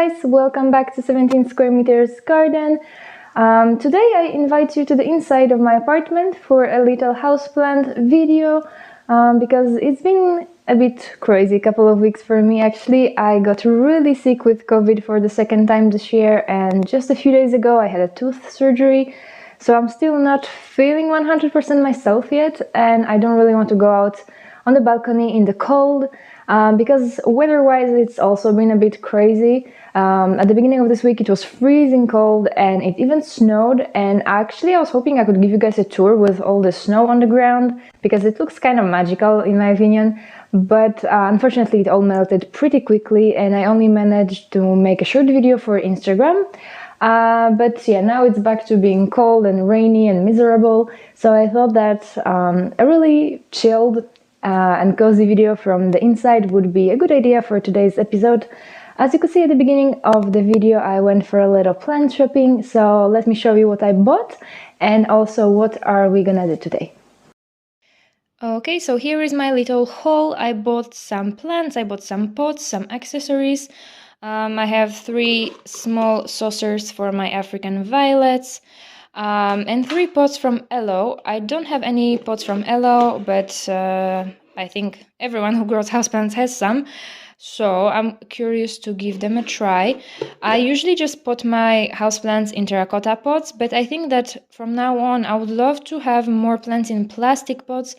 guys, welcome back to 17 square meters garden. Today I invite you to the inside of my apartment for a little houseplant video because it's been a bit crazy couple of weeks for me actually. I got really sick with COVID for the second time this year, and just a few days ago I had a tooth surgery. So I'm still not feeling 100% myself yet, and I don't really want to go out on the balcony in the cold because weather-wise it's also been a bit crazy. At the beginning of this week it was freezing cold and it even snowed, and actually I was hoping I could give you guys a tour with all the snow on the ground because it looks kind of magical in my opinion, but unfortunately it all melted pretty quickly and I only managed to make a short video for Instagram. But yeah, now it's back to being cold and rainy and miserable, so I thought that a really chilled and cozy video from the inside would be a good idea for today's episode. As you could see at the beginning of the video, I went for a little plant shopping, so let me show you what I bought and also what are we gonna do today. Okay, so here is my little haul. I bought some plants, I bought some pots, some accessories. I have 3 small saucers for my African violets, and 3 pots from Elo. I don't have any pots from Elo, but I think everyone who grows houseplants has some, so I'm curious to give them a try. I usually just pot my houseplants in terracotta pots, but I think that from now on I would love to have more plants in plastic pots.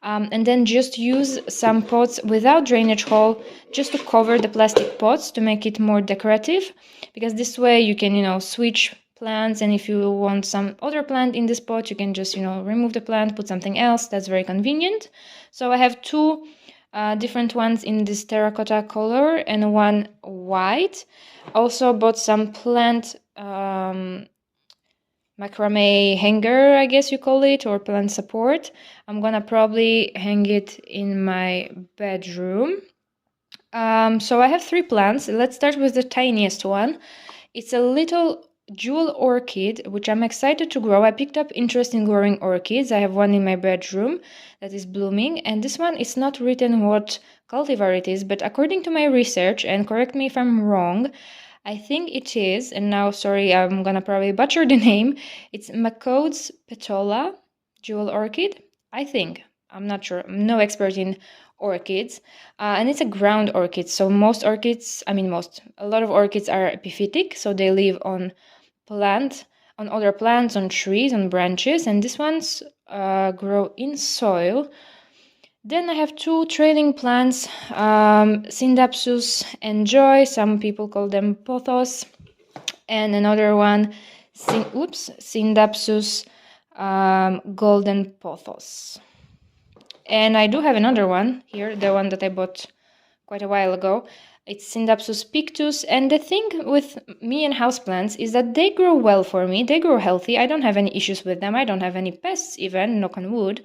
And then just use some pots without drainage hole just to cover the plastic pots to make it more decorative, because this way you can switch plants, and if you want some other plant in this pot you can just remove the plant, put something else. That's very convenient. So I have 2 different ones in this terracotta color and 1 white. Also bought some plant macrame hanger, I guess you call it, or plant support. I'm gonna probably hang it in my bedroom. So I have 3 plants. Let's start with the tiniest one. It's a little jewel orchid, which I'm excited to grow. I picked up interest in growing orchids. I have one in my bedroom that is blooming, and this one is not written what cultivar it is, but according to my research, and correct me if I'm wrong, I think it is, and now, sorry, I'm gonna probably butcher the name. It's Macode's Petola jewel orchid, I think. I'm not sure. I'm no expert in orchids. And it's a ground orchid. So most orchids, a lot of orchids are epiphytic, so they live on other plants, on trees, on branches, and these ones grow in soil. Then I have 2 trailing plants, Syndapsus and Joy, some people call them pothos, and another one, Syndapsus golden pothos. And I do have another one here, the one that I bought quite a while ago. It's Syndapsus pictus, and the thing with me and houseplants is that they grow well for me, they grow healthy, I don't have any issues with them, I don't have any pests even, knock on wood.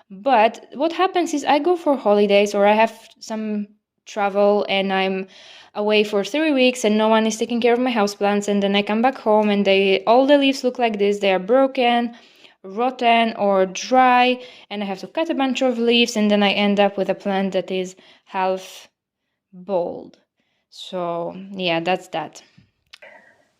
But what happens is I go for holidays or I have some travel and I'm away for 3 weeks and no one is taking care of my houseplants, and then I come back home and all the leaves look like this. They are broken, rotten or dry, and I have to cut a bunch of leaves, and then I end up with a plant that is half bald. So yeah, that's that.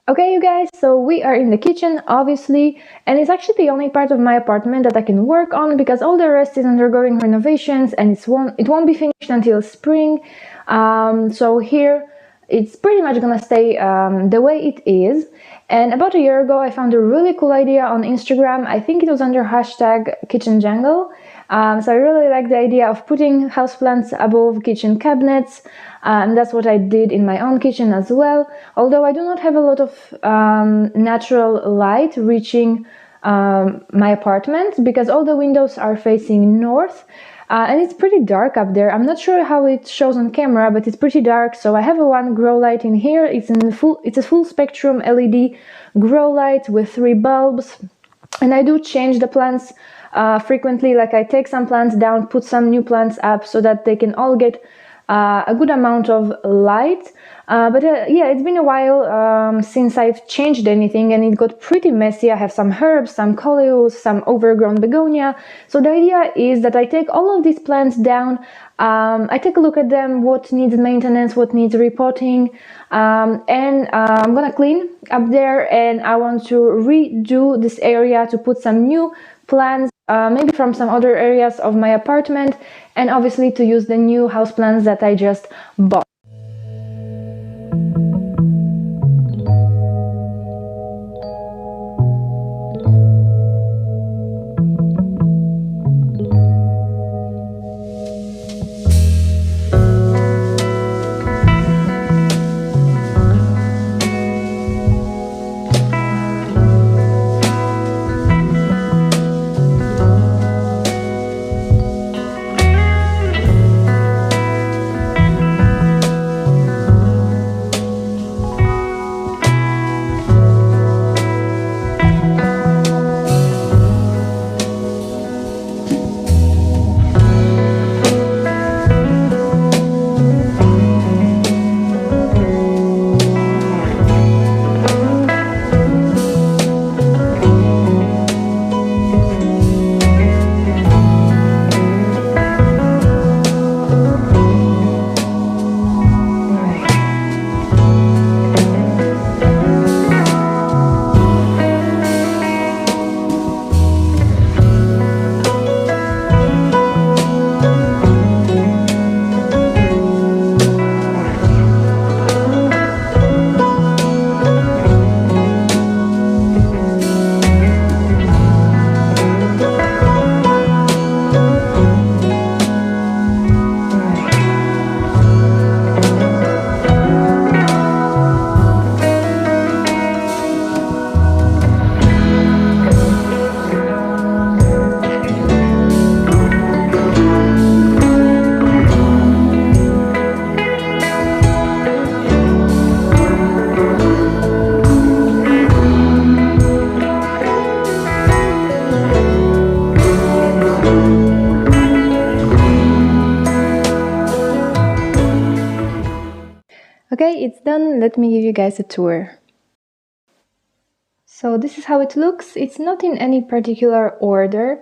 Okay, you guys, so we are in the kitchen, obviously, and it's actually the only part of my apartment that I can work on because all the rest is undergoing renovations and it won't be finished until spring. So here it's pretty much gonna stay the way it is. And about a year ago I found a really cool idea on Instagram. I think it was under #kitchenjangle. So I really like the idea of putting houseplants above kitchen cabinets, and that's what I did in my own kitchen as well. Although I do not have a lot of natural light reaching my apartment because all the windows are facing north, and it's pretty dark up there. I'm not sure how it shows on camera, but it's pretty dark. So I have one grow light in here. It's a full spectrum LED grow light with 3 bulbs, and I do change the plants frequently. Like I take some plants down, put some new plants up so that they can all get a good amount of light. Yeah, it's been a while since I've changed anything, and it got pretty messy. I have some herbs, some coleus, some overgrown begonia. So the idea is that I take all of these plants down, I take a look at them, what needs maintenance, what needs repotting, and I'm gonna clean up there, and I want to redo this area to put some new plants, maybe from some other areas of my apartment, and obviously to use the new houseplants that I just bought. Okay, it's done. Let me give you guys a tour. So this is how it looks. It's not in any particular order.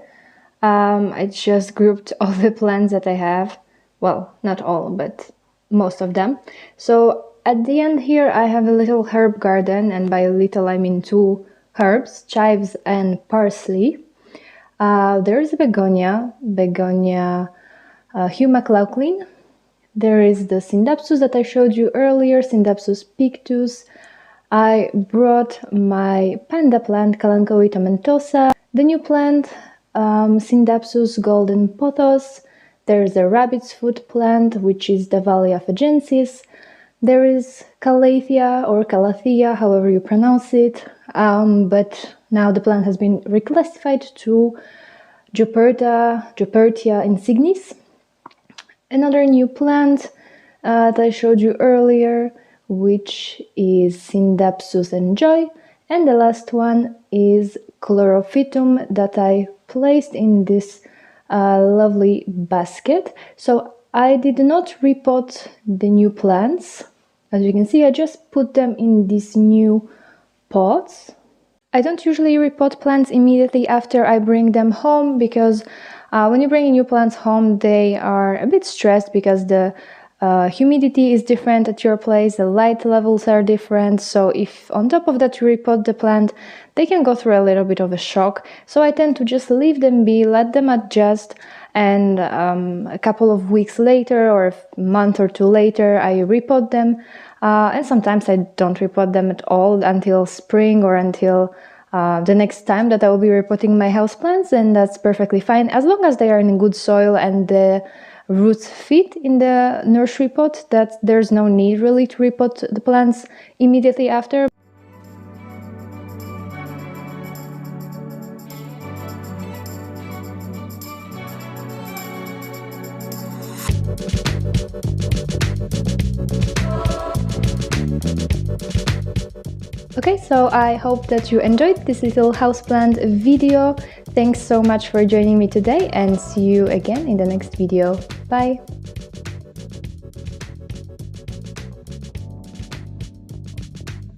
I just grouped all the plants that I have. Well, not all, but most of them. So at the end here, I have a little herb garden, and by little I mean 2 herbs, chives and parsley. There is a begonia, Hugh McLaughlin. There is the Scindapsus that I showed you earlier, Scindapsus pictus. I brought my panda plant, Kalanchoe tomentosa. The new plant, Scindapsus golden pothos. There is a rabbit's foot plant, which is Davalia fagensis. There is Calathea or Calathea, however you pronounce it. But now the plant has been reclassified to Jupertia insignis. Another new plant that I showed you earlier, which is Scindapsus enjoy, and the last one is Chlorophytum that I placed in this lovely basket. So I did not repot the new plants. As you can see, I just put them in these new pots. I don't usually repot plants immediately after I bring them home, because when you bring new plants home, they are a bit stressed because the humidity is different at your place, the light levels are different. So if on top of that you repot the plant, they can go through a little bit of a shock. So I tend to just leave them be, let them adjust, and a couple of weeks later or a month or 2 later I repot them. And sometimes I don't repot them at all until spring or until the next time that I will be repotting my houseplants, and that's perfectly fine as long as they are in good soil and the roots fit in the nursery pot. That there's no need really to repot the plants immediately after. Okay, so I hope that you enjoyed this little houseplant video. Thanks so much for joining me today, and see you again in the next video. Bye!